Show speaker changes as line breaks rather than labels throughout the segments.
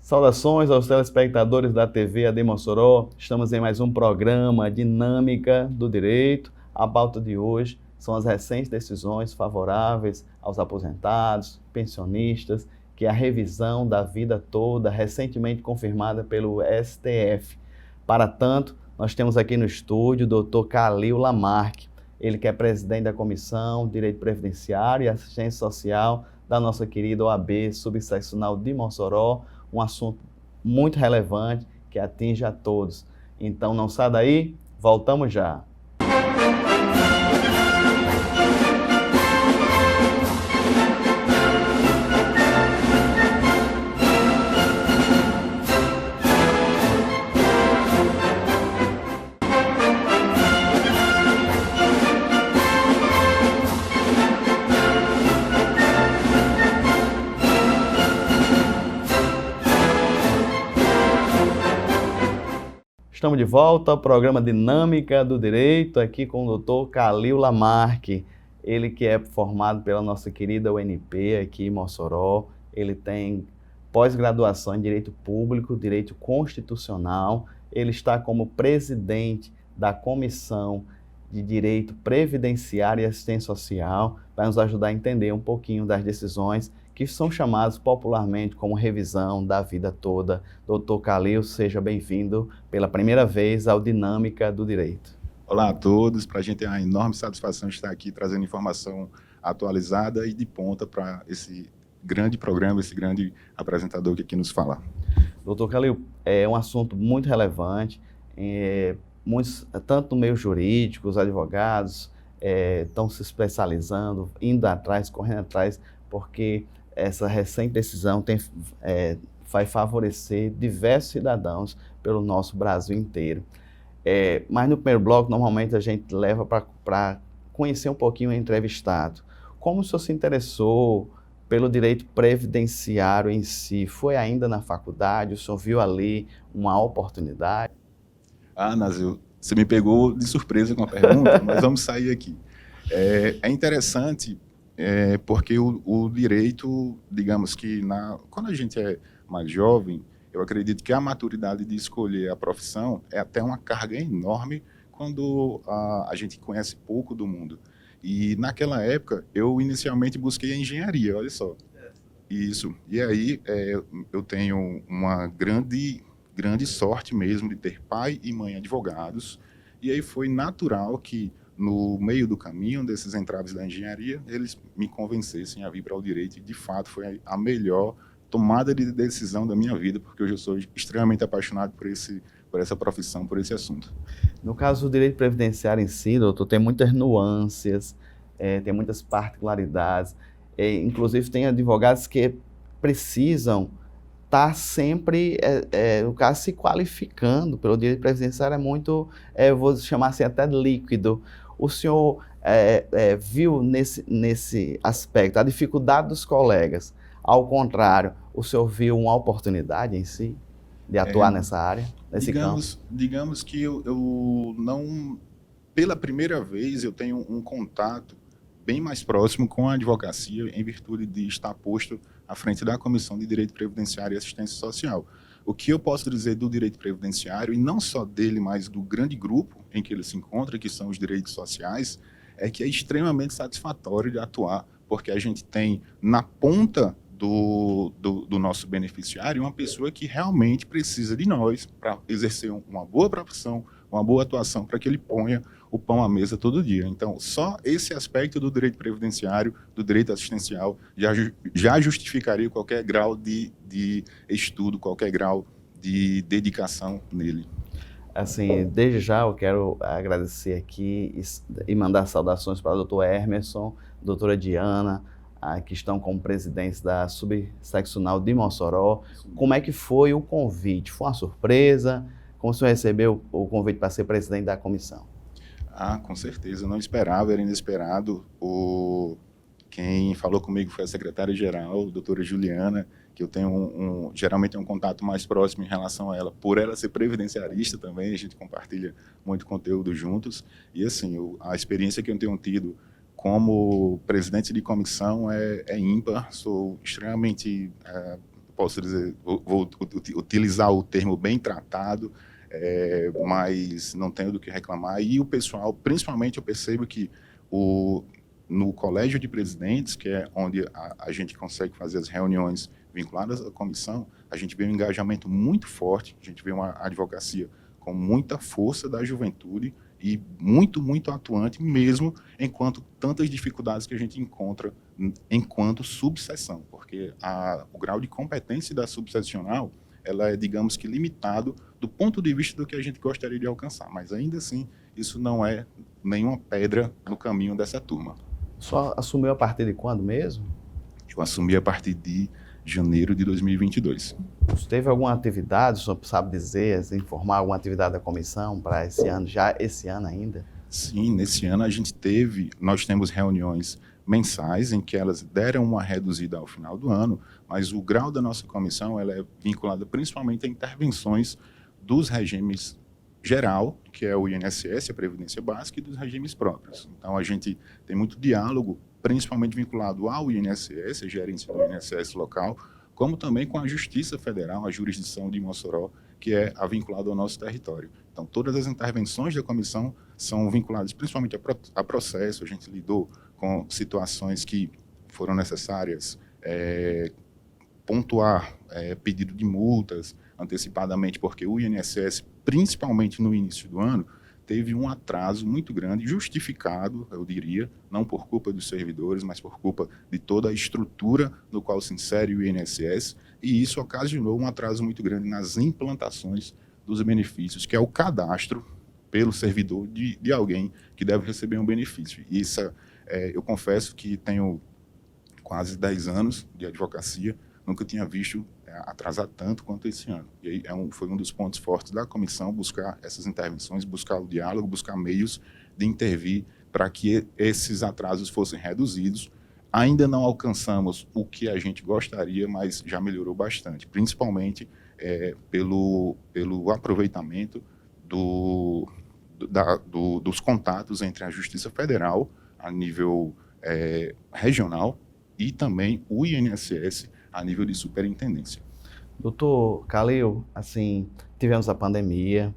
Saudações aos telespectadores da TV AD Mossoró. Estamos em mais um programa Dinâmica do Direito. A pauta de hoje são as recentes decisões favoráveis aos aposentados, pensionistas, que é a revisão da vida toda, recentemente confirmada pelo STF. Para tanto, nós temos aqui no estúdio o Dr. Khalil Lamarque, ele que é presidente da Comissão de Direito Previdenciário e Assistência Social da nossa querida OAB Subseccional de Mossoró, um assunto muito relevante que atinge a todos. Então não sai daí, voltamos já. Estamos de volta ao programa Dinâmica do Direito, aqui com o Dr. Khalil Lamarque, ele que é formado pela nossa querida UNP aqui em Mossoró. Ele tem pós-graduação em Direito Público, Direito Constitucional, ele está como presidente da Comissão de Direito Previdenciário e Assistência Social, vai nos ajudar a entender um pouquinho das decisões que são chamadas popularmente como revisão da vida toda. Dr. Khalil, seja bem-vindo pela primeira vez ao Dinâmica do Direito.
Olá a todos, para a gente é uma enorme satisfação estar aqui trazendo informação atualizada e de ponta para esse grande programa, esse grande apresentador que aqui nos fala.
Dr. Khalil, é um assunto muito relevante, tanto no meio jurídico, os advogados estão se especializando, indo atrás, correndo atrás, porque essa recente decisão vai favorecer diversos cidadãos pelo nosso Brasil inteiro. Mas no primeiro bloco, normalmente a gente leva para conhecer um pouquinho o entrevistado. Como o senhor se interessou pelo direito previdenciário em si? Foi ainda na faculdade? O senhor viu ali uma oportunidade?
Nazil, você me pegou de surpresa com a pergunta, mas vamos sair aqui. É interessante porque o direito, digamos que quando a gente é mais jovem, eu acredito que a maturidade de escolher a profissão é até uma carga enorme quando a gente conhece pouco do mundo. E naquela época, eu inicialmente busquei a engenharia, olha só. Isso. E aí eu tenho uma grande sorte mesmo de ter pai e mãe advogados. E aí foi natural que, no meio do caminho desses entraves da engenharia, eles me convencessem a vir para o direito. E, de fato, foi a melhor tomada de decisão da minha vida, porque hoje eu sou extremamente apaixonado por essa profissão, por esse assunto.
No caso do direito previdenciário em si, doutor, tem muitas nuances, tem muitas particularidades. Inclusive, tem advogados que precisam estar sempre, no caso, se qualificando pelo direito previdenciário. É muito, vou chamar assim, até líquido. O senhor viu nesse aspecto a dificuldade dos colegas? Ao contrário, o senhor viu uma oportunidade em si de atuar nessa área, nesse campo?
Digamos que eu não, pela primeira vez, eu tenho um contato bem mais próximo com a advocacia em virtude de estar posto à frente da Comissão de Direito Previdenciário e Assistência Social. O que eu posso dizer do direito previdenciário, e não só dele, mas do grande grupo em que ele se encontra, que são os direitos sociais, é que é extremamente satisfatório de atuar, porque a gente tem na ponta do nosso beneficiário uma pessoa que realmente precisa de nós para exercer uma boa profissão, uma boa atuação, para que ele ponha o pão à mesa todo dia. Então, só esse aspecto do direito previdenciário, do direito assistencial, já justificaria qualquer grau de estudo, qualquer grau de dedicação nele.
Assim, desde já eu quero agradecer aqui e mandar saudações para o doutor Emerson, doutora Diana, que estão como presidentes da Subseccional de Mossoró. Como é que foi o convite? Foi uma surpresa? Como o senhor recebeu o convite para ser presidente da comissão?
Com certeza, eu não esperava, era inesperado. Quem falou comigo foi a secretária-geral, a doutora Juliana, que eu tenho geralmente um contato mais próximo em relação a ela, por ela ser previdenciarista também, a gente compartilha muito conteúdo juntos. E assim, a experiência que eu tenho tido como presidente de comissão é ímpar, sou extremamente posso dizer, vou utilizar o termo bem tratado, mas não tenho do que reclamar. E o pessoal, principalmente eu percebo que no Colégio de Presidentes, que é onde a gente consegue fazer as reuniões vinculadas à comissão, a gente vê um engajamento muito forte, a gente vê uma advocacia com muita força da juventude e muito, muito atuante, mesmo enquanto tantas dificuldades que a gente encontra enquanto subseção, porque o grau de competência da subsecional, ela é, digamos que, limitado do ponto de vista do que a gente gostaria de alcançar, mas ainda assim, isso não é nenhuma pedra no caminho dessa turma.
Só assumiu a partir de quando mesmo?
Eu assumi a partir de janeiro de 2022.
Você teve alguma atividade, o senhor sabe dizer, informar alguma atividade da comissão para esse ano, já esse ano ainda?
Sim, nesse ano nós temos reuniões mensais em que elas deram uma reduzida ao final do ano, mas o grau da nossa comissão ela é vinculada principalmente a intervenções dos regimes geral, que é o INSS, a Previdência Básica, e dos regimes próprios. Então, a gente tem muito diálogo, principalmente vinculado ao INSS, a gerência do INSS local, como também com a Justiça Federal, a jurisdição de Mossoró, que é vinculada ao nosso território. Então, todas as intervenções da comissão são vinculadas principalmente a processo. A gente lidou com situações que foram necessárias pontuar pedido de multas antecipadamente, porque o INSS, principalmente no início do ano, teve um atraso muito grande, justificado, eu diria, não por culpa dos servidores, mas por culpa de toda a estrutura no qual se insere o INSS, e isso ocasionou um atraso muito grande nas implantações dos benefícios, que é o cadastro pelo servidor de alguém que deve receber um benefício. E isso, eu confesso que tenho quase 10 anos de advocacia, nunca tinha visto atrasar tanto quanto esse ano. E aí foi um dos pontos fortes da comissão, buscar essas intervenções, buscar o diálogo, buscar meios de intervir para que esses atrasos fossem reduzidos. Ainda não alcançamos o que a gente gostaria, mas já melhorou bastante, principalmente pelo aproveitamento dos contatos entre a Justiça Federal, a nível regional, e também o INSS, a nível de superintendência.
Doutor Calil, assim, tivemos a pandemia,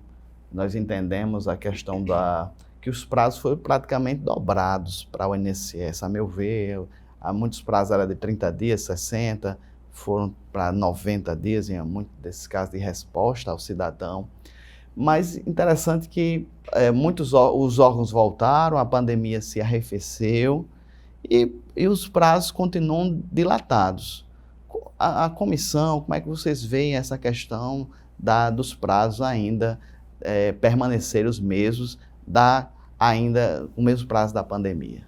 nós entendemos a questão que os prazos foram praticamente dobrados para o INSS, a meu ver, há muitos prazos eram de 30 dias, 60, foram para 90 dias, em muitos desses casos de resposta ao cidadão. Mas interessante que os órgãos voltaram, a pandemia se arrefeceu e os prazos continuam dilatados. A comissão, como é que vocês veem essa questão dos prazos ainda permanecerem os mesmos, ainda o mesmo prazo da pandemia?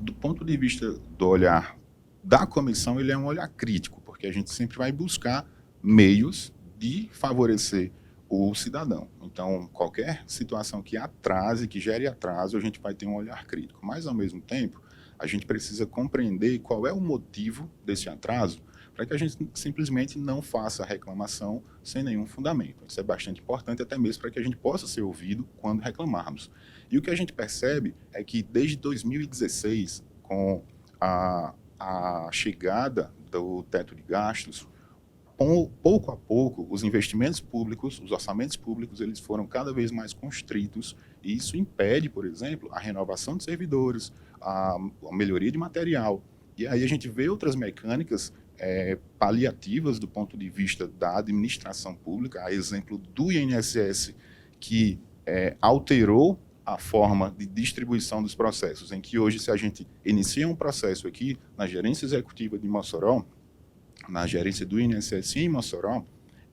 Do ponto de vista do olhar da comissão, ele é um olhar crítico, porque a gente sempre vai buscar meios de favorecer o cidadão. Então, qualquer situação que atrase, que gere atraso, a gente vai ter um olhar crítico. Mas, ao mesmo tempo, a gente precisa compreender qual é o motivo desse atraso, para que a gente simplesmente não faça a reclamação sem nenhum fundamento. Isso é bastante importante, até mesmo para que a gente possa ser ouvido quando reclamarmos. E o que a gente percebe é que, desde 2016, com a chegada do teto de gastos, pouco a pouco, os investimentos públicos, os orçamentos públicos, eles foram cada vez mais constritos, e isso impede, por exemplo, a renovação de servidores, a melhoria de material. E aí a gente vê outras mecânicas paliativas do ponto de vista da administração pública, a exemplo do INSS, que alterou a forma de distribuição dos processos, em que hoje, se a gente inicia um processo aqui na gerência executiva de Mossoró, na gerência do INSS em Mossoró,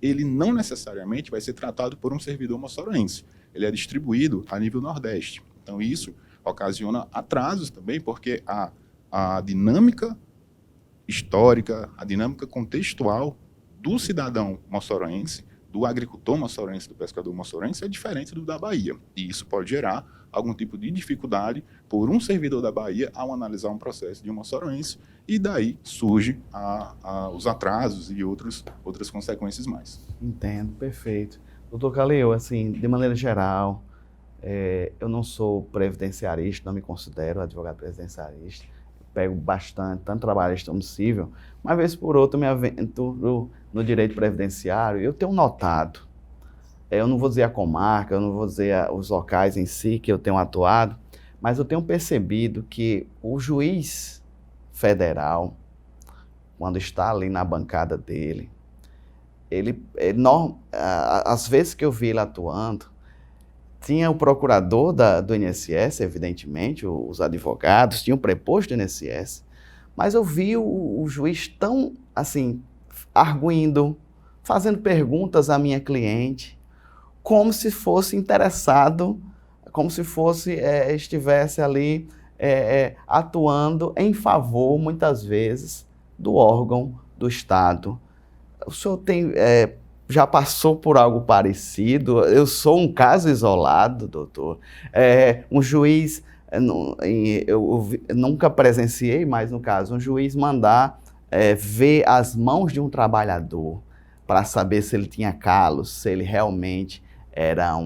ele não necessariamente vai ser tratado por um servidor moçoroense. Ele é distribuído a nível Nordeste. Então, isso ocasiona atrasos também, porque a dinâmica histórica, a dinâmica contextual do cidadão moçoroense, do agricultor moçoroense, do pescador moçoroense, é diferente do da Bahia. E isso pode gerar algum tipo de dificuldade por um servidor da Bahia ao analisar um processo de um moçoroense, e daí surge os atrasos e outras consequências mais.
Entendo, perfeito. Doutor Calil, assim, de maneira geral, eu não sou previdenciarista, não me considero advogado previdenciarista, pego bastante, tanto trabalhista como civil, uma vez por outra eu me aventuro no direito previdenciário, eu tenho notado, eu não vou dizer a comarca, eu não vou dizer os locais em si que eu tenho atuado, mas eu tenho percebido que o juiz federal, quando está ali na bancada dele, às vezes que eu vi ele atuando, tinha o procurador do INSS, evidentemente, os advogados, tinha o preposto do INSS, mas eu vi o juiz tão, assim, arguindo, fazendo perguntas à minha cliente, como se fosse interessado, como se estivesse ali atuando em favor, muitas vezes, do órgão do Estado. O senhor já passou por algo parecido? Eu sou um caso isolado, doutor. Um juiz, eu nunca presenciei, mas no caso, um juiz mandar ver as mãos de um trabalhador para saber se ele tinha calos, se ele realmente era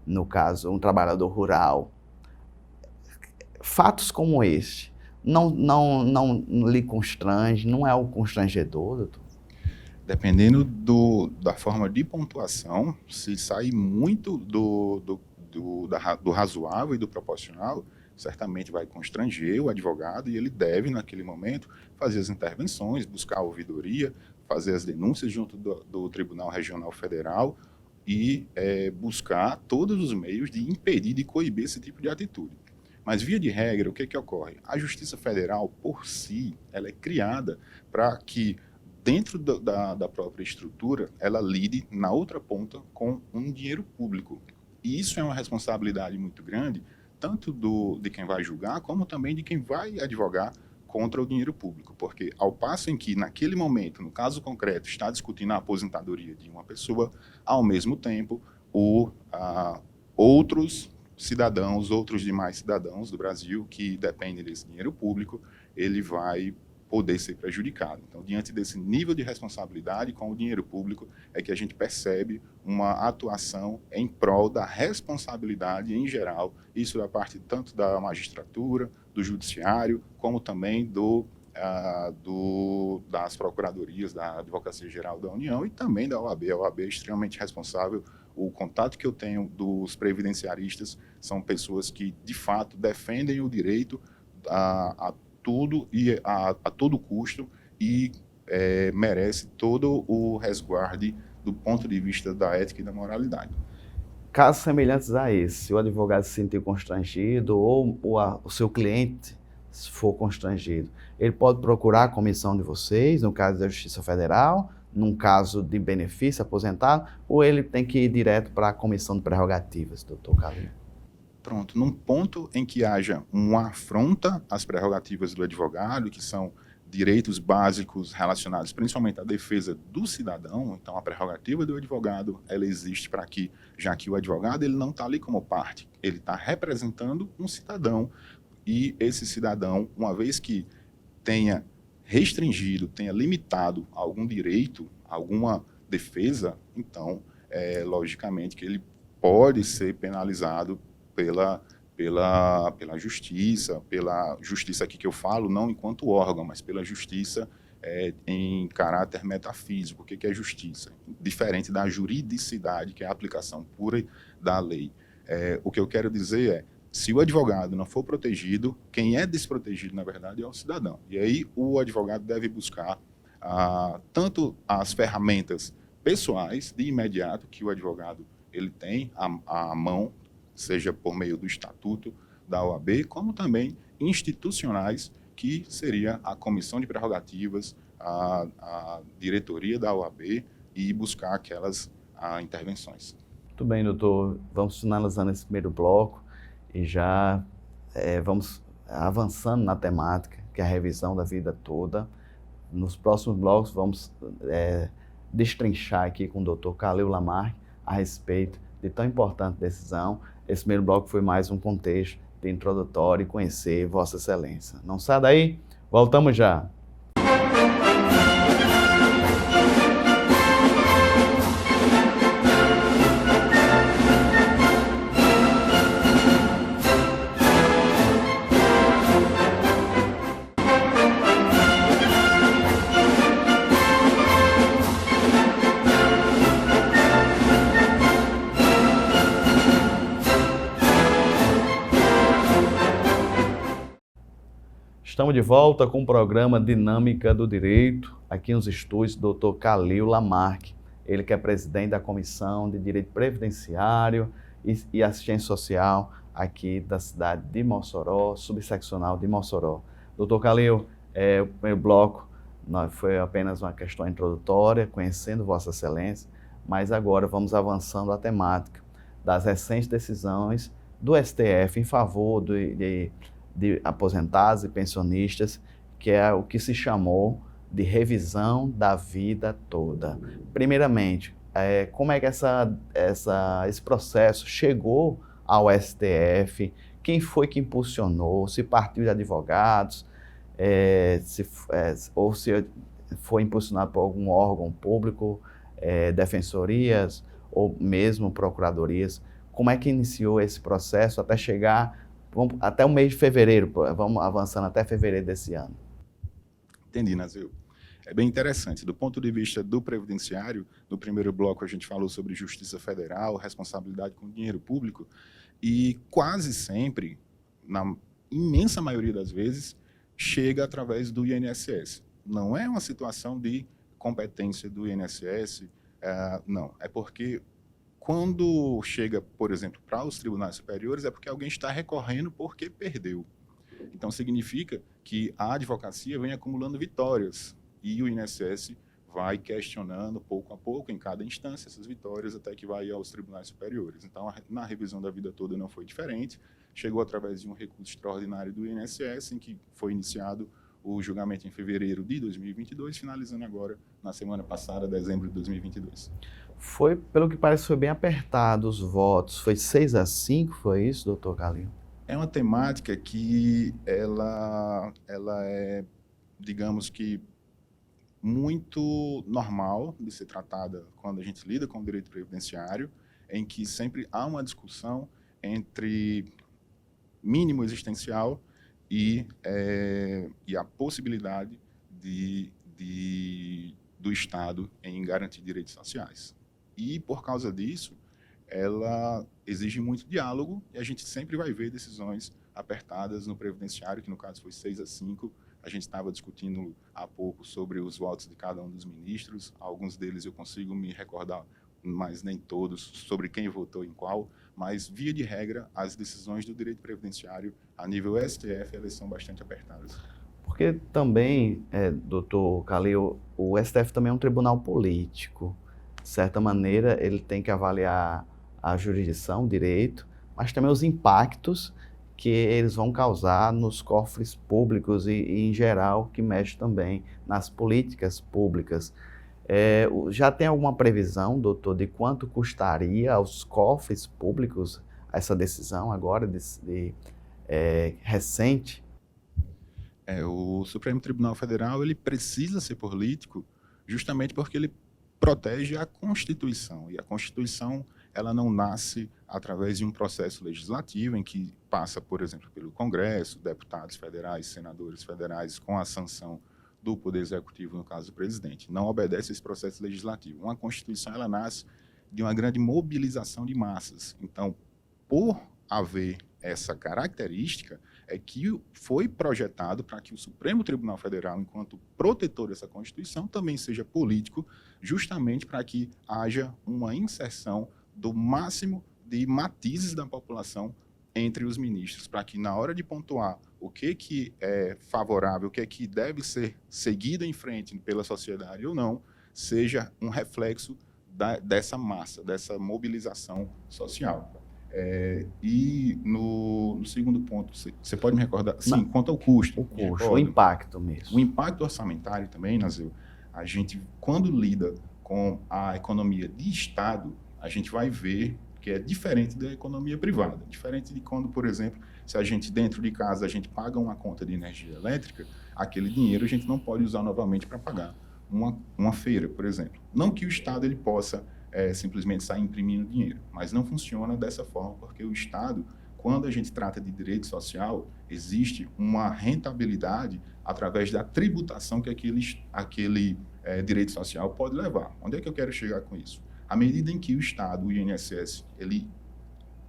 no caso, um trabalhador rural. Fatos como este não lhe constrange, não é o constrangedor, doutor?
Dependendo da forma de pontuação, se sair muito do razoável e do proporcional, certamente vai constranger o advogado e ele deve, naquele momento, fazer as intervenções, buscar a ouvidoria, fazer as denúncias junto do Tribunal Regional Federal e buscar todos os meios de impedir, de coibir esse tipo de atitude. Mas, via de regra, o que ocorre? A Justiça Federal, por si, ela é criada para que, dentro da própria estrutura, ela lide na outra ponta com um dinheiro público. E isso é uma responsabilidade muito grande, tanto de quem vai julgar, como também de quem vai advogar contra o dinheiro público. Porque, ao passo em que, naquele momento, no caso concreto, está discutindo a aposentadoria de uma pessoa, ao mesmo tempo, outros cidadãos, outros demais cidadãos do Brasil que dependem desse dinheiro público, ele vai poder ser prejudicado. Então, diante desse nível de responsabilidade com o dinheiro público, é que a gente percebe uma atuação em prol da responsabilidade em geral, isso da parte tanto da magistratura, do judiciário, como também das procuradorias da Advocacia Geral da União e também da OAB. A OAB é extremamente responsável. O contato que eu tenho dos previdenciaristas são pessoas que, de fato, defendem o direito a tudo e a todo custo e merece todo o resguardo do ponto de vista da ética e da moralidade.
Casos semelhantes a esse, se o advogado se sentir constrangido ou o seu cliente se for constrangido, ele pode procurar a comissão de vocês, no caso da Justiça Federal, num caso de benefício aposentado, ou ele tem que ir direto para a comissão de prerrogativas, doutor Calil?
Pronto, num ponto em que haja uma afronta às prerrogativas do advogado, que são direitos básicos relacionados principalmente à defesa do cidadão, então a prerrogativa do advogado, ela existe para que, já que o advogado ele não está ali como parte, ele está representando um cidadão, e esse cidadão, uma vez que tenha restringido, tenha limitado algum direito, alguma defesa, então, logicamente que ele pode ser penalizado pela justiça aqui que eu falo, não enquanto órgão, mas pela justiça em caráter metafísico. O que é justiça? Diferente da juridicidade, que é a aplicação pura da lei. O que eu quero dizer é, se o advogado não for protegido, quem é desprotegido, na verdade, é o cidadão. E aí o advogado deve buscar tanto as ferramentas pessoais, de imediato, que o advogado ele tem à mão, seja por meio do estatuto da OAB, como também institucionais, que seria a Comissão de Prerrogativas, a diretoria da OAB, e buscar aquelas intervenções.
Muito bem, doutor. Vamos finalizando esse primeiro bloco e já vamos avançando na temática, que é a revisão da vida toda. Nos próximos blocos vamos destrinchar aqui com o doutor Calil Lamarque a respeito de tão importante decisão. Esse primeiro bloco foi mais um contexto de introdutório e conhecer Vossa Excelência. Não sai daí, voltamos já. Estamos de volta com o programa Dinâmica do Direito, aqui nos estúdios do Dr. Khalil Lamarque, ele que é presidente da Comissão de Direito Previdenciário e Assistência Social aqui da cidade de Mossoró, subseccional de Mossoró. Dr. Khalil, o primeiro bloco foi apenas uma questão introdutória, conhecendo Vossa Excelência, mas agora vamos avançando a temática das recentes decisões do STF em favor de aposentados e pensionistas, que é o que se chamou de revisão da vida toda. Primeiramente, como é que esse processo chegou ao STF? Quem foi que impulsionou? Se partiu de advogados? Ou se foi impulsionado por algum órgão público, defensorias ou mesmo procuradorias? Como é que iniciou esse processo até chegar até o mês de fevereiro? Vamos avançando até fevereiro desse ano.
Entendi, Nazil. É bem interessante. Do ponto de vista do previdenciário, no primeiro bloco a gente falou sobre justiça federal, responsabilidade com dinheiro público, e quase sempre, na imensa maioria das vezes, chega através do INSS. Não é uma situação de competência do INSS, não. É porque quando chega, por exemplo, para os tribunais superiores, é porque alguém está recorrendo porque perdeu. Então, significa que a advocacia vem acumulando vitórias e o INSS vai questionando pouco a pouco, em cada instância, essas vitórias, até que vai aos tribunais superiores. Então, na revisão da vida toda não foi diferente. Chegou através de um recurso extraordinário do INSS, em que foi iniciado o julgamento em fevereiro de 2022, finalizando agora na semana passada, dezembro de 2022.
Foi, pelo que parece, foi bem apertado os votos. Foi 6-5, foi isso, doutor Khalil?
É uma temática que ela é, digamos que, muito normal de ser tratada quando a gente lida com o direito previdenciário, em que sempre há uma discussão entre mínimo existencial e a possibilidade do Estado em garantir direitos sociais. E, por causa disso, ela exige muito diálogo e a gente sempre vai ver decisões apertadas no previdenciário, que no caso foi 6-5. A gente estava discutindo há pouco sobre os votos de cada um dos ministros. Alguns deles eu consigo me recordar, mas nem todos, sobre quem votou em qual. Mas, via de regra, as decisões do direito previdenciário a nível STF, elas são bastante apertadas.
Porque também, doutor Khalil, o STF também é um tribunal político. De certa maneira, ele tem que avaliar a jurisdição, o direito, mas também os impactos que eles vão causar nos cofres públicos e em geral, que mexe também nas políticas públicas. Já tem alguma previsão, doutor, de quanto custaria aos cofres públicos essa decisão agora, recente?
O Supremo Tribunal Federal ele precisa ser político justamente porque ele protege a Constituição. E a Constituição ela não nasce através de um processo legislativo em que passa, por exemplo, pelo Congresso, deputados federais, senadores federais, com a sanção do Poder Executivo, no caso do presidente. Não obedece a esse processo legislativo. Uma Constituição ela nasce de uma grande mobilização de massas. Então, por haver essa característica, é que foi projetado para que o Supremo Tribunal Federal, enquanto protetor dessa Constituição, também seja político, justamente para que haja uma inserção do máximo de matizes da população entre os ministros, para que na hora de pontuar o que é favorável, o que deve ser seguido em frente pela sociedade ou não, seja um reflexo dessa massa, dessa mobilização social. E no segundo ponto, você pode me recordar? Sim, quanto ao custo.
O custo, o impacto mesmo.
O impacto orçamentário também, Nazil, a gente, quando lida com a economia de Estado, a gente vai ver que é diferente da economia privada. Diferente de quando, por exemplo, se a gente, dentro de casa, a gente paga uma conta de energia elétrica, aquele dinheiro a gente não pode usar novamente para pagar uma feira, por exemplo. Não que o Estado ele possa simplesmente sair imprimindo dinheiro, mas não funciona dessa forma, porque o Estado, quando a gente trata de direito social, existe uma rentabilidade através da tributação que aquele direito social pode levar. Onde é que eu quero chegar com isso? À medida em que o Estado, o INSS, ele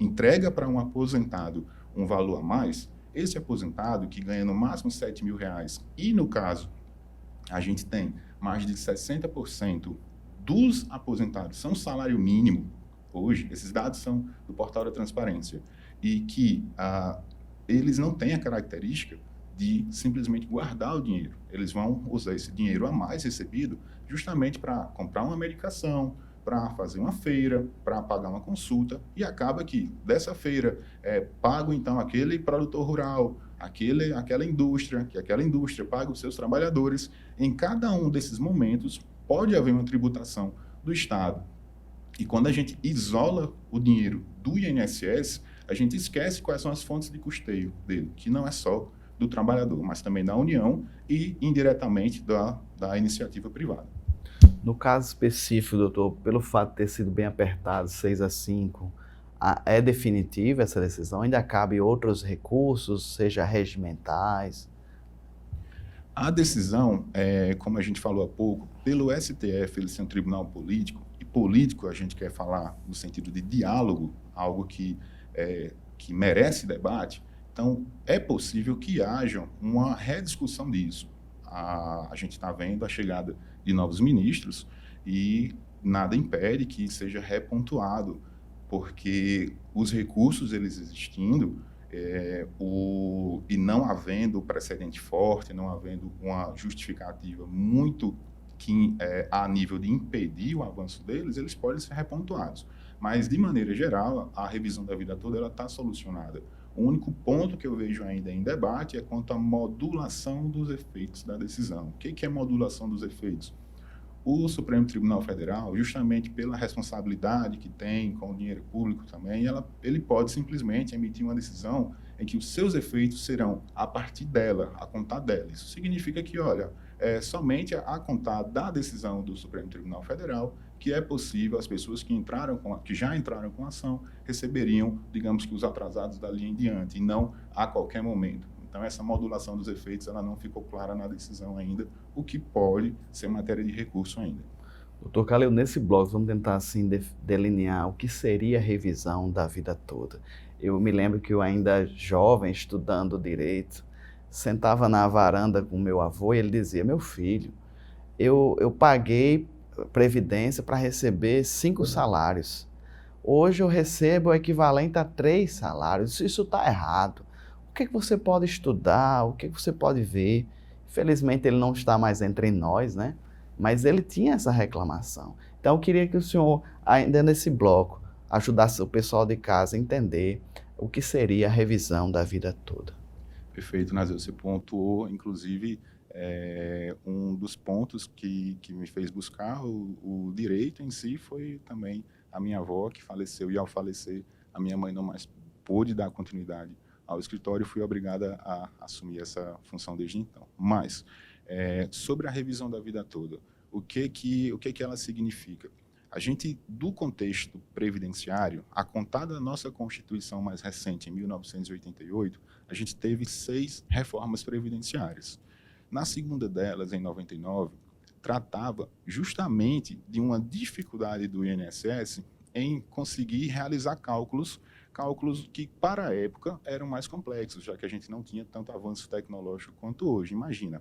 entrega para um aposentado um valor a mais, esse aposentado que ganha no máximo R$ 7.000, e no caso, a gente tem mais de 60% dos aposentados são salário mínimo hoje, esses dados são do Portal da Transparência, e que eles não têm a característica de simplesmente guardar o dinheiro. Eles vão usar esse dinheiro a mais recebido justamente para comprar uma medicação, para fazer uma feira, para pagar uma consulta, e acaba que dessa feira pago então aquele produtor rural, aquela indústria, que aquela indústria paga os seus trabalhadores. Em cada um desses momentos pode haver uma tributação do Estado. E quando a gente isola o dinheiro do INSS, a gente esquece quais são as fontes de custeio dele, que não é só do trabalhador, mas também da União e indiretamente da iniciativa privada.
No caso específico, doutor, pelo fato de ter sido bem apertado, 6-5, é definitiva essa decisão? Ainda cabe outros recursos, seja regimentais?
A decisão, como a gente falou há pouco, pelo STF, ele ser um tribunal político, e político a gente quer falar no sentido de diálogo, algo que merece debate. Então, é possível que haja uma rediscussão disso. A gente está vendo a chegada de novos ministros e nada impede que seja repontuado, porque os recursos, eles existindo, e não havendo precedente forte, não havendo uma justificativa muito a nível de impedir o avanço deles, eles podem ser repontuados. Mas, de maneira geral, a revisão da vida toda está solucionada. O único ponto que eu vejo ainda em debate é quanto à modulação dos efeitos da decisão. O que é modulação dos efeitos? O Supremo Tribunal Federal, justamente pela responsabilidade que tem com o dinheiro público também, ele pode simplesmente emitir uma decisão em que os seus efeitos serão a partir dela, a contar dela. Isso significa que, olha, somente a contar da decisão do Supremo Tribunal Federal que é possível as pessoas que já entraram com a ação receberiam, digamos que os atrasados dali em diante, e não a qualquer momento. Então, essa modulação dos efeitos ela não ficou clara na decisão ainda, o que pode ser matéria de recurso ainda.
Doutor Calil, nesse bloco vamos tentar assim delinear o que seria a revisão da vida toda. Eu me lembro que eu ainda jovem, estudando direito, sentava na varanda com meu avô e ele dizia: meu filho, eu paguei previdência para receber 5 salários. Hoje eu recebo o equivalente a 3 salários. Isso está errado. O que você pode estudar? O que você pode ver? Infelizmente ele não está mais entre nós, né? Mas ele tinha essa reclamação. Então eu queria que o senhor, ainda nesse bloco, ajudasse o pessoal de casa a entender o que seria a revisão da vida toda.
Perfeito, Nazil. Você pontuou, inclusive, um dos pontos que me fez buscar o direito em si foi também a minha avó, que faleceu, e ao falecer, a minha mãe não mais pôde dar continuidade ao escritório, fui obrigada a assumir essa função desde então. Mas, sobre a revisão da vida toda, o que ela significa? A gente, do contexto previdenciário, a contar da nossa Constituição mais recente, em 1988, a gente teve 6 reformas previdenciárias. Na segunda delas, em 99, tratava justamente de uma dificuldade do INSS em conseguir realizar cálculos que, para a época, eram mais complexos, já que a gente não tinha tanto avanço tecnológico quanto hoje. Imagina,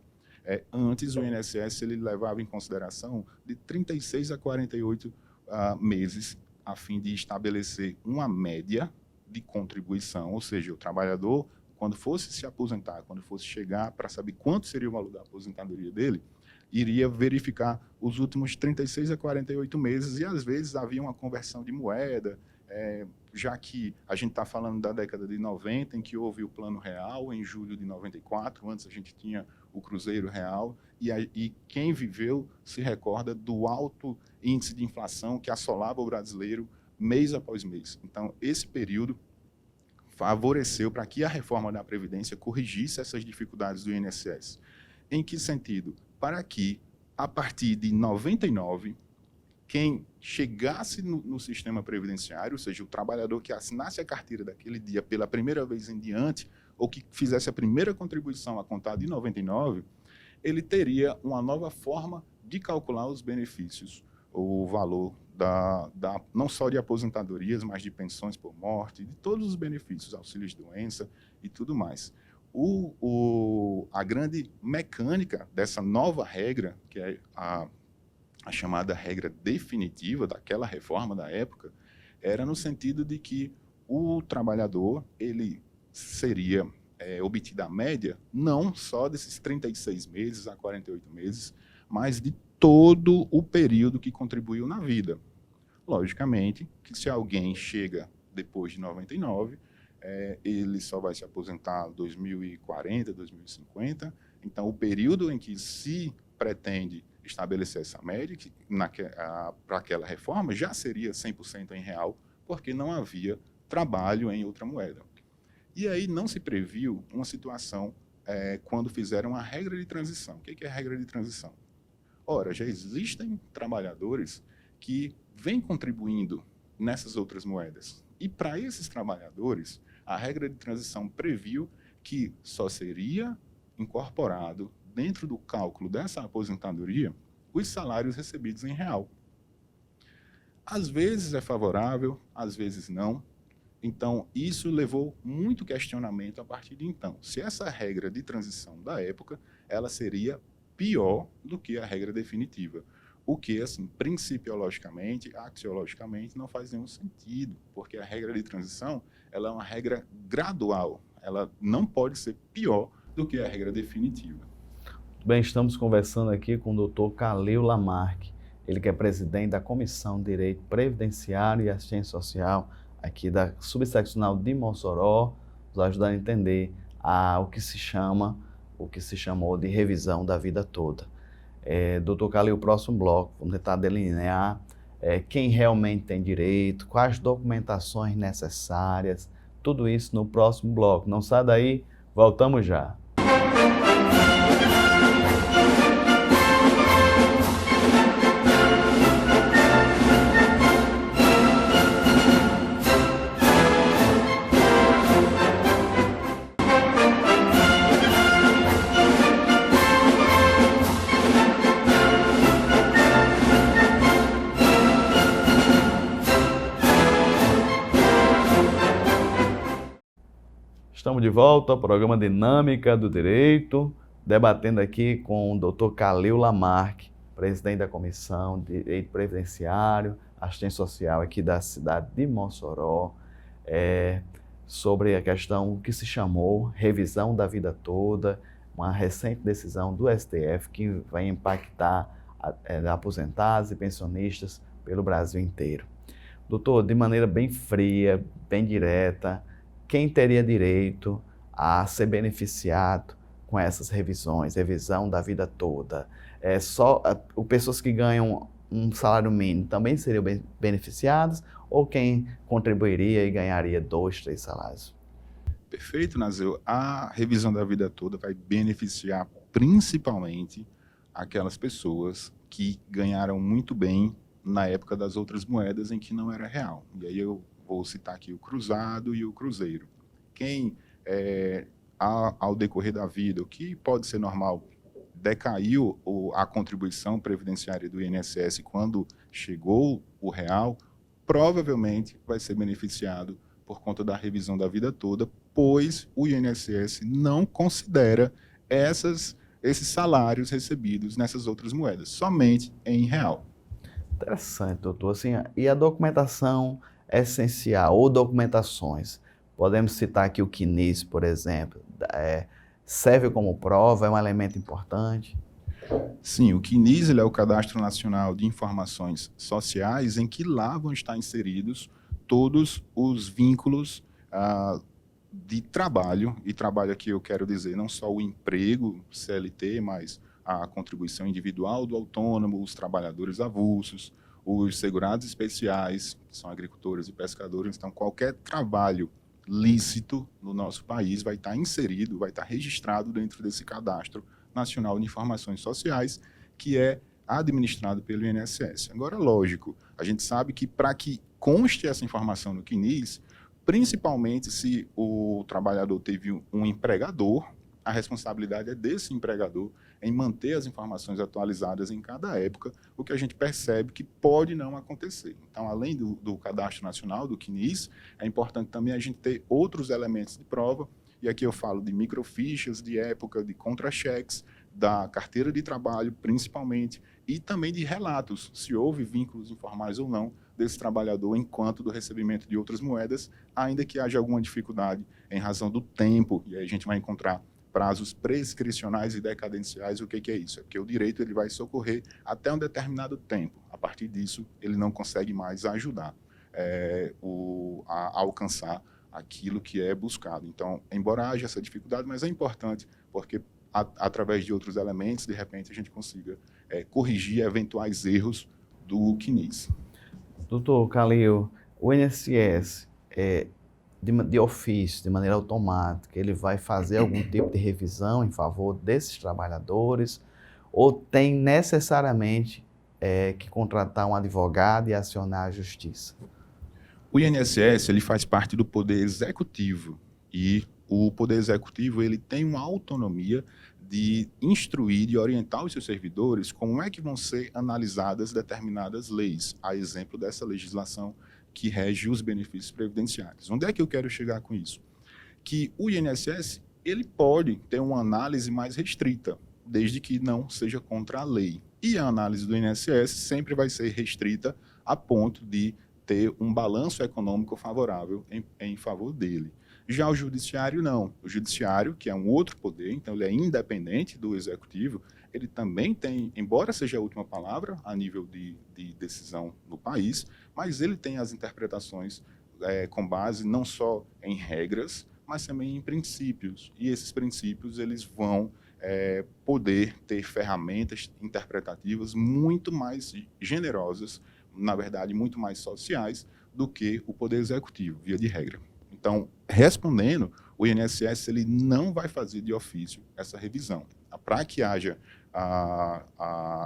antes o INSS ele levava em consideração de 36 a 48 meses, a fim de estabelecer uma média de contribuição, ou seja, o trabalhador, quando fosse se aposentar, quando fosse chegar para saber quanto seria o valor da aposentadoria dele, iria verificar os últimos 36 a 48 meses, e às vezes havia uma conversão de moeda, já que a gente está falando da década de 90, em que houve o Plano Real, em julho de 94, antes a gente tinha o Cruzeiro Real, e quem viveu se recorda do alto índice de inflação que assolava o brasileiro mês após mês. Então, esse período favoreceu para que a reforma da Previdência corrigisse essas dificuldades do INSS. Em que sentido? Para que, a partir de 99, quem chegasse no sistema previdenciário, ou seja, o trabalhador que assinasse a carteira daquele dia pela primeira vez em diante, ou que fizesse a primeira contribuição a contar de 99, ele teria uma nova forma de calcular os benefícios, o valor não só de aposentadorias, mas de pensões por morte, de todos os benefícios, auxílios de doença e tudo mais. A grande mecânica dessa nova regra, que é a chamada regra definitiva daquela reforma da época, era no sentido de que o trabalhador ele seria obtido a média não só desses 36 meses a 48 meses, mas de todo o período que contribuiu na vida. Logicamente que se alguém chega depois de 99, ele só vai se aposentar em 2040, 2050. Então, o período em que se pretende estabelecer essa média para aquela reforma já seria 100% em real, porque não havia trabalho em outra moeda. E aí não se previu uma situação quando fizeram a regra de transição. O que é a regra de transição? Ora, já existem trabalhadores que vêm contribuindo nessas outras moedas. E para esses trabalhadores, a regra de transição previu que só seria incorporado dentro do cálculo dessa aposentadoria os salários recebidos em real. Às vezes é favorável, às vezes não. Então, isso levou muito questionamento a partir de então. Se essa regra de transição da época, ela seria pior do que a regra definitiva. O que, assim, principiologicamente, axiologicamente, não faz nenhum sentido, porque a regra de transição ela é uma regra gradual. Ela não pode ser pior do que a regra definitiva.
Bem, estamos conversando aqui com o Dr. Kalil Lamarque, ele que é presidente da Comissão de Direito Previdenciário e Assistência Social aqui da Subseccional de Mossoró, nos ajudando a entender o que se chamou de revisão da vida toda. Dr. Kalil, o próximo bloco, vamos tentar delinear quem realmente tem direito, quais documentações necessárias, tudo isso no próximo bloco. Não sai daí, voltamos já. Estamos de volta ao programa Dinâmica do Direito, debatendo aqui com o Dr. Kalil Lamarque, presidente da Comissão de Direito Previdenciário, Assistência Social aqui da cidade de Mossoró, sobre a questão que se chamou revisão da vida toda, uma recente decisão do STF que vai impactar aposentados e pensionistas pelo Brasil inteiro. Doutor, de maneira bem fria, bem direta, quem teria direito a ser beneficiado com essas revisões, revisão da vida toda? Pessoas que ganham um salário mínimo também seriam beneficiadas, ou quem contribuiria e ganharia 2, 3 salários?
Perfeito, Nazil. A revisão da vida toda vai beneficiar principalmente aquelas pessoas que ganharam muito bem na época das outras moedas em que não era real. E aí eu vou citar aqui o cruzado e o cruzeiro. Quem, ao decorrer da vida, o que pode ser normal, decaiu a contribuição previdenciária do INSS quando chegou o real, provavelmente vai ser beneficiado por conta da revisão da vida toda, pois o INSS não considera esses salários recebidos nessas outras moedas, somente em real.
Interessante, doutor. Assim, e a documentação essencial, ou documentações? Podemos citar aqui o CNIS, por exemplo. Serve como prova, é um elemento importante?
Sim, o CNIS é o Cadastro Nacional de Informações Sociais, em que lá vão estar inseridos todos os vínculos de trabalho, e trabalho aqui eu quero dizer não só o emprego, CLT, mas a contribuição individual do autônomo, os trabalhadores avulsos, os segurados especiais, que são agricultores e pescadores. Então, qualquer trabalho lícito no nosso país vai estar inserido, vai estar registrado dentro desse Cadastro Nacional de Informações Sociais, que é administrado pelo INSS. Agora, lógico, a gente sabe que para que conste essa informação no CNIS, principalmente se o trabalhador teve um empregador, a responsabilidade é desse empregador em manter as informações atualizadas em cada época, o que a gente percebe que pode não acontecer. Então, além do Cadastro Nacional, do CNIS, é importante também a gente ter outros elementos de prova, e aqui eu falo de microfichas de época, de contra-cheques, da carteira de trabalho, principalmente, e também de relatos, se houve vínculos informais ou não desse trabalhador enquanto do recebimento de outras moedas, ainda que haja alguma dificuldade em razão do tempo, e aí a gente vai encontrar prazos prescricionais e decadenciais. O que é isso? É porque o direito ele vai socorrer até um determinado tempo. A partir disso, ele não consegue mais ajudar a alcançar aquilo que é buscado. Então, embora haja essa dificuldade, mas é importante, porque através de outros elementos, de repente, a gente consiga corrigir eventuais erros do CNIS.
Doutor Calil, o INSS, de ofício, de maneira automática, ele vai fazer algum tipo de revisão em favor desses trabalhadores ou tem necessariamente que contratar um advogado e acionar a justiça?
O INSS ele faz parte do Poder Executivo e o Poder Executivo ele tem uma autonomia de instruir e orientar os seus servidores como é que vão ser analisadas determinadas leis, a exemplo dessa legislação que rege os benefícios previdenciários. Onde é que eu quero chegar com isso? Que o INSS ele pode ter uma análise mais restrita, desde que não seja contra a lei. E a análise do INSS sempre vai ser restrita a ponto de ter um balanço econômico favorável em favor dele. Já o judiciário, não. O judiciário, que é um outro poder, então ele é independente do executivo, ele também tem, embora seja a última palavra a nível de decisão no país, mas ele tem as interpretações com base não só em regras, mas também em princípios. E esses princípios eles vão poder ter ferramentas interpretativas muito mais generosas, na verdade, muito mais sociais do que o Poder Executivo, via de regra. Então, respondendo, o INSS ele não vai fazer de ofício essa revisão. Para que haja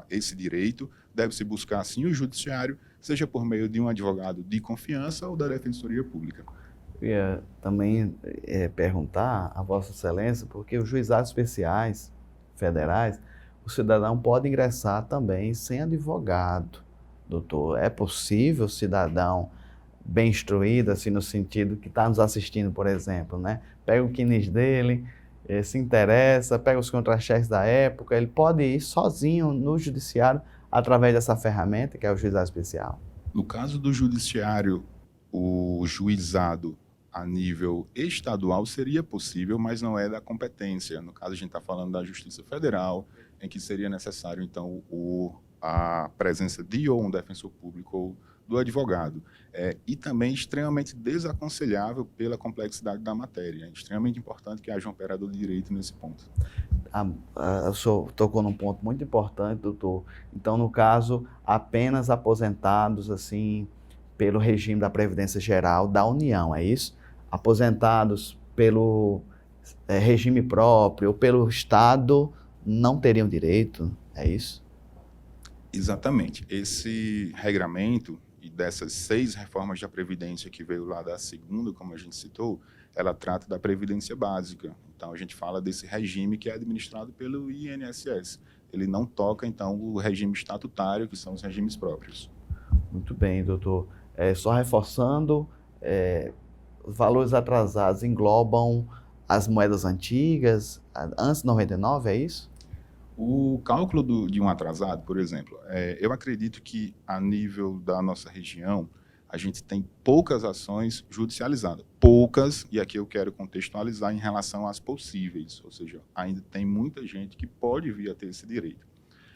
esse direito, deve-se buscar, sim, o judiciário, seja por meio de um advogado de confiança ou da Defensoria Pública.
Eu ia também perguntar a Vossa Excelência, porque os juizados especiais federais, o cidadão pode ingressar também sem advogado. Doutor, é possível o cidadão bem instruído, assim, no sentido que está nos assistindo, por exemplo, né? Pega o CNIS dele, se interessa, pega os contra-cheques da época, ele pode ir sozinho no judiciário através dessa ferramenta que é o juizado especial.
No caso do judiciário, o juizado a nível estadual seria possível, mas não é da competência. No caso, a gente está falando da Justiça Federal, em que seria necessário, então, a presença de ou um defensor público ou do advogado. E também extremamente desaconselhável pela complexidade da matéria. É extremamente importante que haja um operador de direito nesse ponto.
O senhor tocou num ponto muito importante, doutor. Então, no caso, apenas aposentados, assim, pelo regime da Previdência Geral da União, é isso? Aposentados pelo regime próprio ou pelo Estado não teriam direito, é isso?
Exatamente. Esse regramento e dessas 6 reformas da Previdência que veio lá da segunda, como a gente citou, ela trata da Previdência Básica. Então, a gente fala desse regime que é administrado pelo INSS. Ele não toca, então, o regime estatutário, que são os regimes próprios.
Muito bem, doutor. Só reforçando, os valores atrasados englobam as moedas antigas, antes de 99, é isso?
O cálculo de um atrasado, por exemplo, eu acredito que a nível da nossa região, a gente tem poucas ações judicializadas. Poucas, e aqui eu quero contextualizar em relação às possíveis, ou seja, ainda tem muita gente que pode vir a ter esse direito.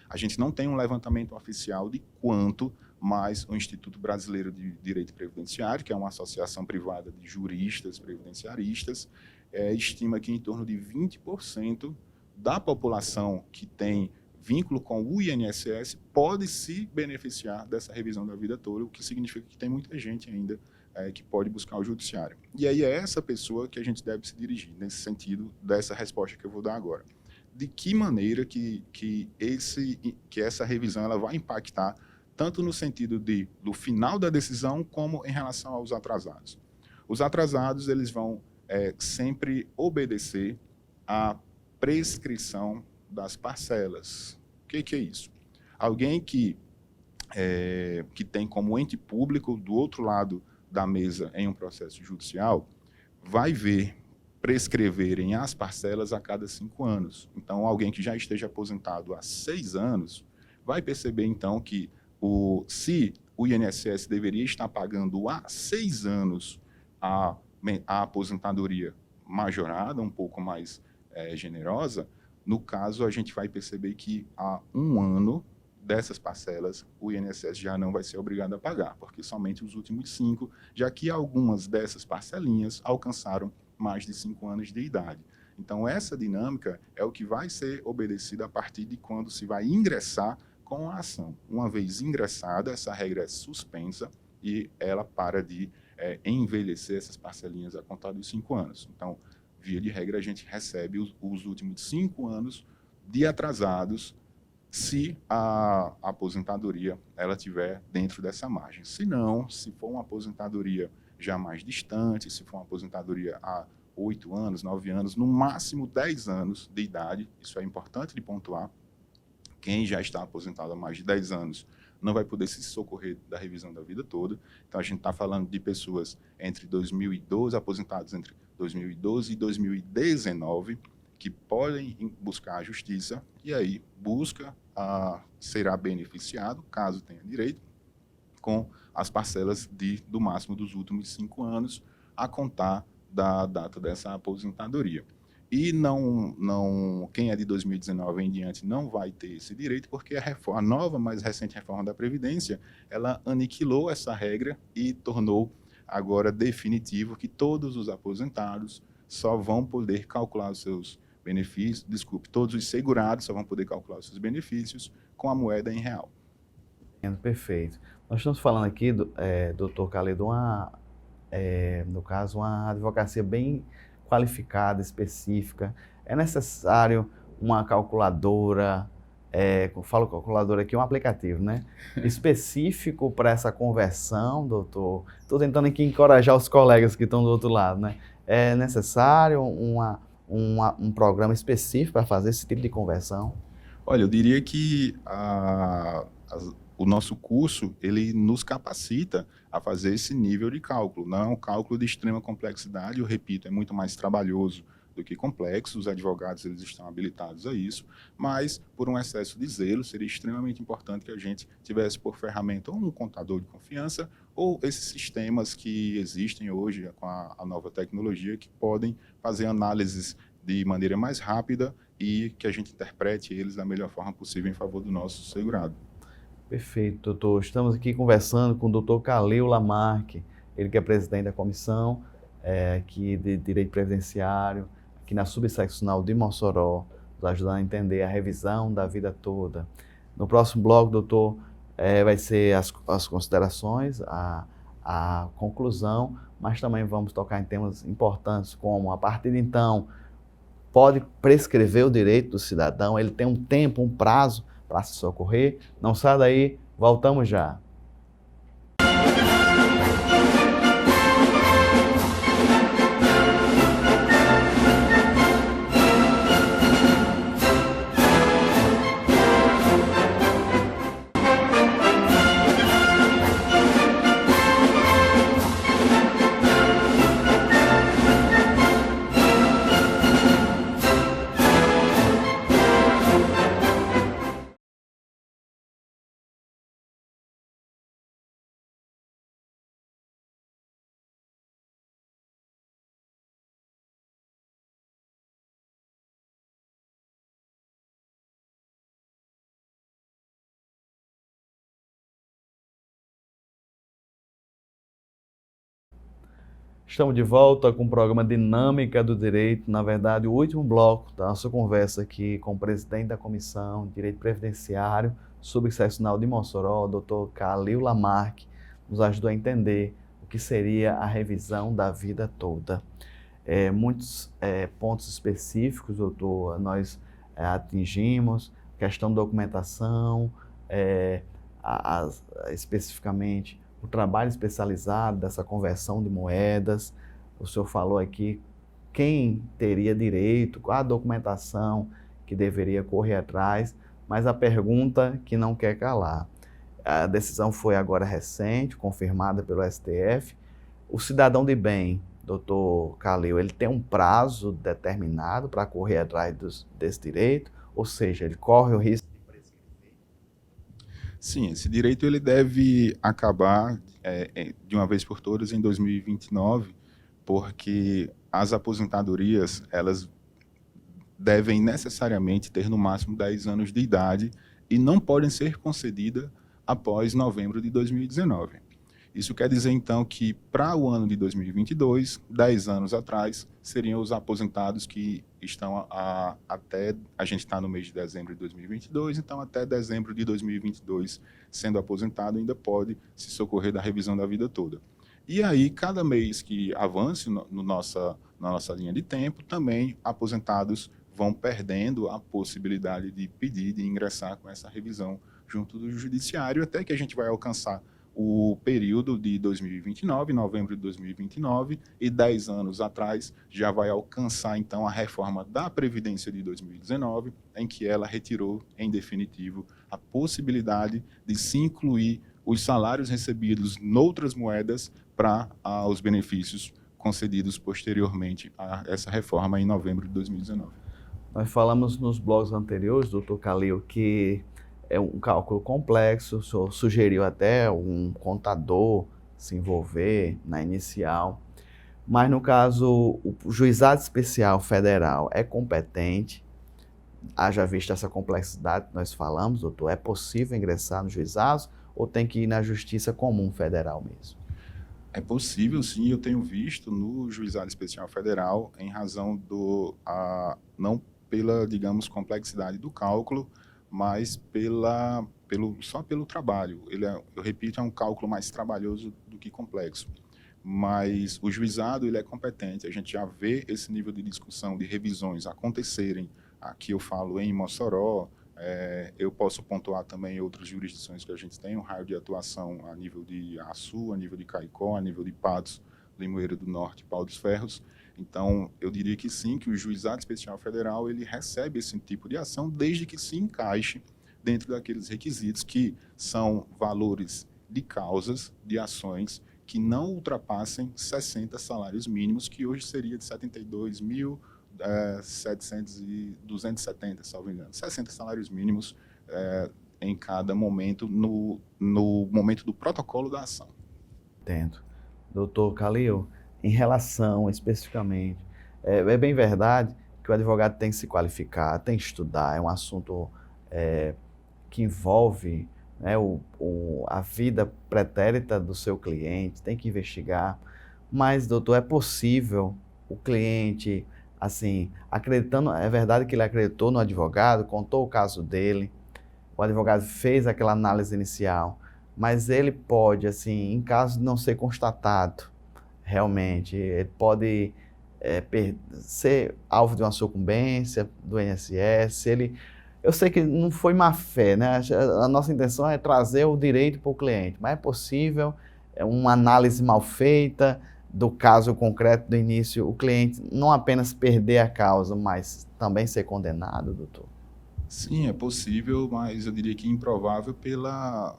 A gente não tem um levantamento oficial de quanto, mas o Instituto Brasileiro de Direito Previdenciário, que é uma associação privada de juristas previdenciaristas, estima que em torno de 20% da população que tem vínculo com o INSS pode se beneficiar dessa revisão da vida toda, o que significa que tem muita gente ainda que pode buscar o judiciário. E aí é essa pessoa que a gente deve se dirigir, nesse sentido dessa resposta que eu vou dar agora. De que maneira que essa revisão ela vai impactar tanto no sentido do final da decisão como em relação aos atrasados. Os atrasados eles vão sempre obedecer à prescrição das parcelas. O que é isso? Alguém que tem como ente público do outro lado da mesa em um processo judicial vai ver prescreverem as parcelas a cada 5 anos. Então, alguém que já esteja aposentado há 6 anos vai perceber, então, que se o INSS deveria estar pagando há 6 anos a aposentadoria majorada, um pouco mais generosa, no caso, a gente vai perceber que há 1 ano dessas parcelas, o INSS já não vai ser obrigado a pagar, porque somente os últimos 5, já que algumas dessas parcelinhas alcançaram mais de 5 anos de idade. Então, essa dinâmica é o que vai ser obedecida a partir de quando se vai ingressar com a ação. Uma vez ingressada, essa regra é suspensa e ela para de envelhecer essas parcelinhas a contar dos 5 anos. Então, via de regra, a gente recebe os últimos 5 anos de atrasados se a aposentadoria ela tiver dentro dessa margem. Se não, se for uma aposentadoria já mais distante, se for uma aposentadoria há 8 anos, 9 anos, no máximo 10 anos de idade, isso é importante de pontuar, quem já está aposentado há mais de 10 anos não vai poder se socorrer da revisão da vida toda. Então, a gente está falando de pessoas entre 2012, aposentados entre 2012 e 2019, que podem buscar a justiça e aí será beneficiado, caso tenha direito, com as parcelas do máximo dos últimos 5 anos a contar da data dessa aposentadoria. E quem é de 2019 em diante não vai ter esse direito, porque a nova, mais recente reforma da Previdência, ela aniquilou essa regra e tornou agora definitivo que todos os aposentados só vão poder calcular os seus benefícios, todos os segurados só vão poder calcular os seus benefícios com a moeda em real.
Perfeito. Nós estamos falando aqui, doutor Khaled, no caso, uma advocacia bem qualificada, específica. É necessário uma calculadora, falo calculadora aqui, um aplicativo, né? Específico para essa conversão, doutor? Estou tentando aqui encorajar os colegas que estão do outro lado, né? É necessário um programa específico para fazer esse tipo de conversão?
Olha, eu diria que o nosso curso, ele nos capacita a fazer esse nível de cálculo. Não é um cálculo de extrema complexidade, eu repito, é muito mais trabalhoso do que complexo, os advogados eles estão habilitados a isso, mas por um excesso de zelo, seria extremamente importante que a gente tivesse por ferramenta ou um contador de confiança ou esses sistemas que existem hoje com a nova tecnologia que podem fazer análises de maneira mais rápida e que a gente interprete eles da melhor forma possível em favor do nosso segurado.
Perfeito, doutor. Estamos aqui conversando com o doutor Khalil Lamarque, ele que é presidente da comissão aqui de Direito Previdenciário, aqui na Subseccional de Mossoró, nos ajudando a entender a revisão da vida toda. No próximo bloco, doutor, vai ser as considerações, a conclusão, mas também vamos tocar em temas importantes como, a partir de então, pode prescrever o direito do cidadão, ele tem um tempo, um prazo para se socorrer. Não sai daí, voltamos já. Estamos de volta com o programa Dinâmica do Direito, na verdade, o último bloco da nossa conversa aqui com o presidente da Comissão de Direito Previdenciário, Subseccional de Mossoró, Dr. Khalil Lamarque, nos ajudou a entender o que seria a revisão da vida toda. Muitos pontos específicos, doutor, nós atingimos, questão de documentação, especificamente o trabalho especializado dessa conversão de moedas. O senhor falou aqui quem teria direito, qual a documentação que deveria correr atrás, mas a pergunta que não quer calar. A decisão foi agora recente, confirmada pelo STF. O cidadão de bem, doutor Calil, ele tem um prazo determinado para correr atrás desse direito? Ou seja, ele corre o risco de prescrever?
Sim, esse direito ele deve acabar de uma vez por todas em 2029, porque as aposentadorias, elas devem necessariamente ter no máximo 10 anos de idade e não podem ser concedidas após novembro de 2019. Isso quer dizer, então, que para o ano de 2022, 10 anos atrás, seriam os aposentados que estão até, a gente está no mês de dezembro de 2022, então até dezembro de 2022, sendo aposentado, ainda pode se socorrer da revisão da vida toda. E aí, cada mês que avance na nossa linha de tempo, também aposentados vão perdendo a possibilidade de pedir, de ingressar com essa revisão junto do judiciário, até que a gente vai alcançar o período de 2029, novembro de 2029, e 10 anos atrás já vai alcançar, então, a reforma da Previdência de 2019, em que ela retirou, em definitivo, a possibilidade de se incluir os salários recebidos noutras moedas para os benefícios concedidos posteriormente a essa reforma em novembro de 2019.
Nós falamos nos blogs anteriores, doutor Calil, que é um cálculo complexo, o senhor sugeriu até um contador se envolver na inicial, mas no caso, o Juizado Especial Federal é competente, haja vista essa complexidade que nós falamos, doutor, é possível ingressar nos juizados ou tem que ir na Justiça Comum Federal mesmo?
É possível, sim, eu tenho visto no Juizado Especial Federal, em razão não pela, digamos, complexidade do cálculo, mas só pelo trabalho. Eu repito, é um cálculo mais trabalhoso do que complexo. Mas o juizado ele é competente, a gente já vê esse nível de discussão, de revisões acontecerem. Aqui eu falo em Mossoró, eu posso pontuar também outras jurisdições que a gente tem, um raio de atuação a nível de Açu, a nível de Caicó, a nível de Patos, Limoeiro do Norte, Pau dos Ferros. Então, eu diria que sim, que o Juizado Especial Federal ele recebe esse tipo de ação desde que se encaixe dentro daqueles requisitos que são valores de causas, de ações que não ultrapassem 60 salários mínimos, que hoje seria de 72.270, salvo engano. 60 salários mínimos em cada momento, no momento do protocolo da ação.
Entendo. Doutor Calil, em relação especificamente, é bem verdade que o advogado tem que se qualificar, tem que estudar, é um assunto que envolve, né, a vida pretérita do seu cliente, tem que investigar, mas, doutor, é possível o cliente, assim, acreditando, é verdade que ele acreditou no advogado, contou o caso dele, o advogado fez aquela análise inicial, mas ele pode, assim, em caso de não ser constatado, realmente, ele pode ser alvo de uma sucumbência do INSS, eu sei que não foi má fé, né? A nossa intenção é trazer o direito para o cliente, mas é possível uma análise mal feita do caso concreto do início, o cliente não apenas perder a causa, mas também ser condenado, doutor?
Sim, é possível, mas eu diria que improvável pela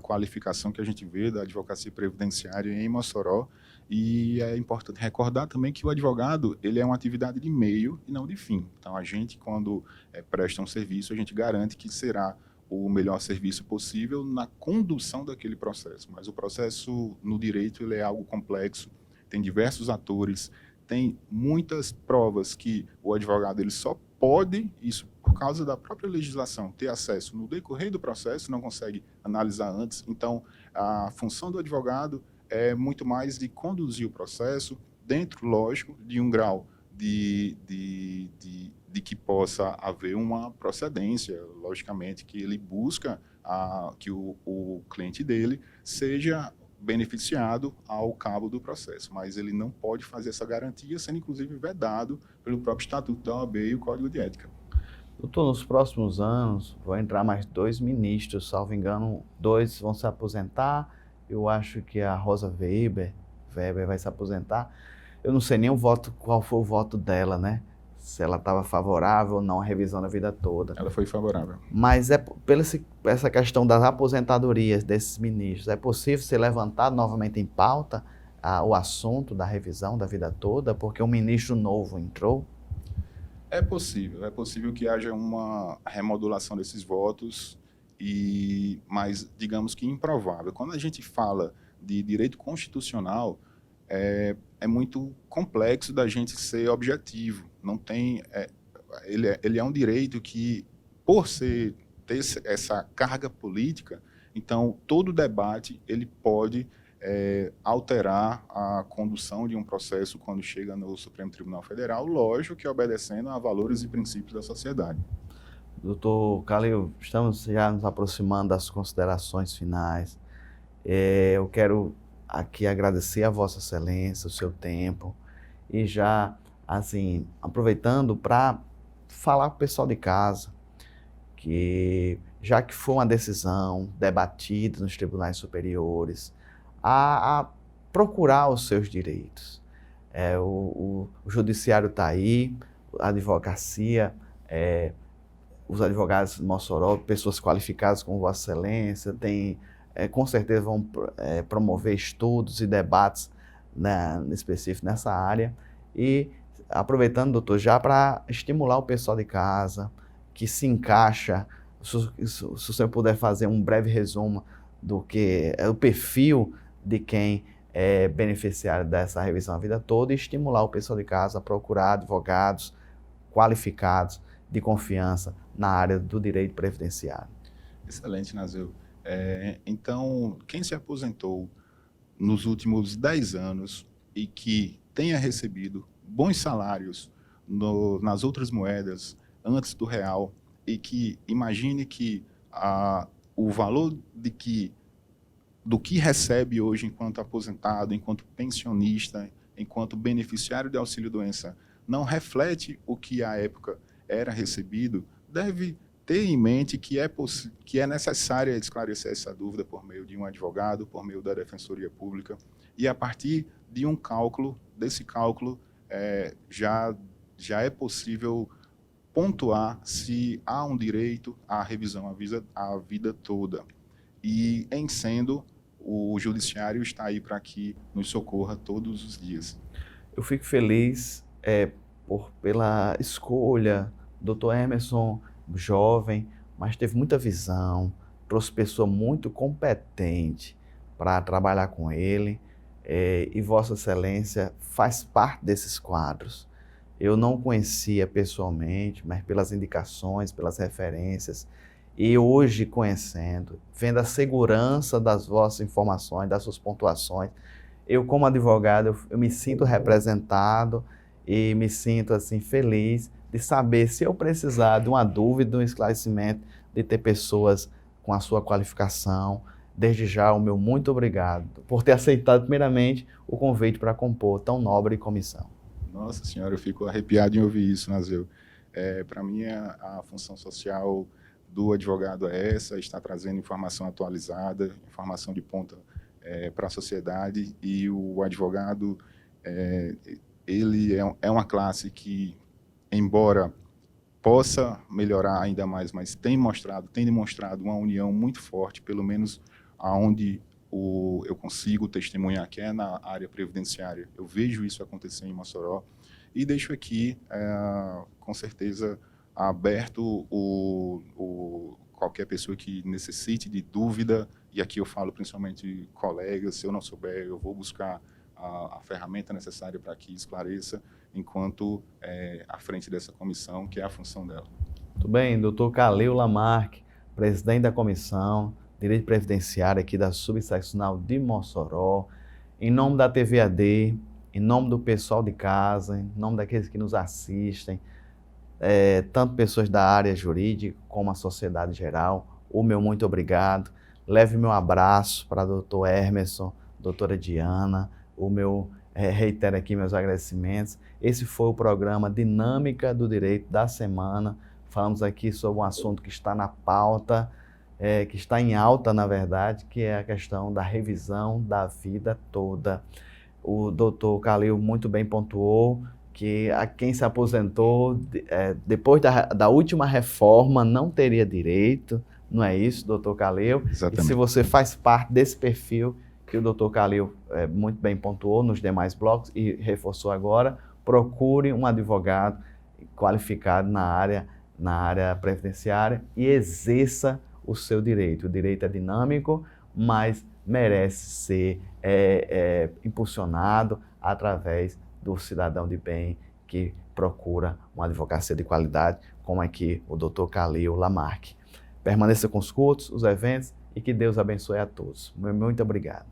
qualificação que a gente vê da advocacia previdenciária em Mossoró. E é importante recordar também que o advogado ele é uma atividade de meio e não de fim. Então, a gente, quando presta um serviço, a gente garante que será o melhor serviço possível na condução daquele processo. Mas o processo no direito ele é algo complexo, tem diversos atores, tem muitas provas que o advogado ele só pode, isso por causa da própria legislação, ter acesso no decorrer do processo, não consegue analisar antes. Então, a função do advogado é muito mais de conduzir o processo dentro, lógico, de um grau de que possa haver uma procedência, logicamente, que ele busca que o cliente dele seja beneficiado ao cabo do processo, mas ele não pode fazer essa garantia, sendo inclusive vedado pelo próprio Estatuto da OAB e o Código de Ética.
Doutor, nos próximos anos vão entrar mais 2 ministros, salvo engano, 2 vão se aposentar. Eu acho que a Rosa Weber vai se aposentar. Eu não sei nem qual foi o voto dela, né? Se ela estava favorável ou não à revisão da vida toda.
Ela foi favorável.
Mas pela essa questão das aposentadorias desses ministros, é possível ser levantado novamente em pauta o assunto da revisão da vida toda, porque um ministro novo entrou?
É possível que haja uma remodulação desses votos, mas digamos que improvável. Quando a gente fala de direito constitucional, é muito complexo da gente ser objetivo. Não tem, ele é um direito que, por ter essa carga política, então todo debate ele pode alterar a condução de um processo quando chega no Supremo Tribunal Federal, lógico que obedecendo a valores e princípios da sociedade.
Doutor Calil, estamos já nos aproximando das considerações finais. Eu quero aqui agradecer a Vossa Excelência, o seu tempo, e já, assim, aproveitando para falar para o pessoal de casa, que já que foi uma decisão debatida nos tribunais superiores, a procurar os seus direitos. O judiciário está aí, a advocacia, os advogados de Mossoró, pessoas qualificadas como Vossa Excelência, com certeza vão promover estudos e debates, né, específicos nessa área. E aproveitando, doutor, já para estimular o pessoal de casa, que se encaixa, se o senhor puder fazer um breve resumo do que é o perfil de quem é beneficiário dessa revisão a vida toda, e estimular o pessoal de casa a procurar advogados qualificados, de confiança, na área do direito previdenciário.
Excelente, Nazil. Então, quem se aposentou nos últimos 10 anos e que tenha recebido bons salários nas outras moedas antes do real, e que imagine que o valor do que recebe hoje enquanto aposentado, enquanto pensionista, enquanto beneficiário de auxílio-doença, não reflete o que à época era recebido, deve ter em mente que é necessária esclarecer essa dúvida por meio de um advogado, por meio da Defensoria Pública, e a partir de um cálculo, já é possível pontuar se há um direito à revisão à vida toda. E, em sendo, o Judiciário está aí para que nos socorra todos os dias.
Eu fico feliz pela escolha. Dr. Emerson, jovem, mas teve muita visão, trouxe pessoa muito competente para trabalhar com ele, e Vossa Excelência faz parte desses quadros. Eu não conhecia pessoalmente, mas pelas indicações, pelas referências, e hoje conhecendo, vendo a segurança das vossas informações, das suas pontuações, eu como advogado, eu me sinto representado e me sinto assim feliz de saber, se eu precisar de uma dúvida, de um esclarecimento, de ter pessoas com a sua qualificação. Desde já, o meu muito obrigado por ter aceitado primeiramente o convite para compor tão nobre comissão.
Nossa senhora, eu fico arrepiado em ouvir isso, Nazil. Para mim, a função social do advogado é essa, está trazendo informação atualizada, informação de ponta para a sociedade, e o advogado, ele é uma classe que, embora possa melhorar ainda mais, mas tem demonstrado uma união muito forte, pelo menos aonde eu consigo testemunhar, que é na área previdenciária. Eu vejo isso acontecer em Mossoró, e deixo aqui, com certeza, aberto qualquer pessoa que necessite de dúvida, e aqui eu falo principalmente colegas, se eu não souber, eu vou buscar a ferramenta necessária para que esclareça, enquanto à frente dessa comissão, que é a função dela.
Muito bem, doutor Calil Lamarque, presidente da Comissão Direito Previdenciário aqui da Subseccional de Mossoró, em nome da TVAD, em nome do pessoal de casa, em nome daqueles que nos assistem, tanto pessoas da área jurídica como a sociedade geral, o meu muito obrigado. Leve meu abraço para doutor Emerson, doutora Diana, reitero aqui meus agradecimentos. Esse foi o programa Dinâmica do Direito da semana. Falamos aqui sobre um assunto que está na pauta, que está em alta, na verdade, que é a questão da revisão da vida toda. O doutor Calil muito bem pontuou que a quem se aposentou depois da última reforma não teria direito, não é isso, doutor Calil?
Exatamente.
E se você faz parte desse perfil, que o Dr. Calil muito bem pontuou nos demais blocos e reforçou agora, procure um advogado qualificado na área previdenciária e exerça o seu direito. O direito é dinâmico, mas merece ser impulsionado através do cidadão de bem que procura uma advocacia de qualidade, como aqui o Dr. Calil Lamarque. Permaneça com os cultos, os eventos e que Deus abençoe a todos. Muito obrigado.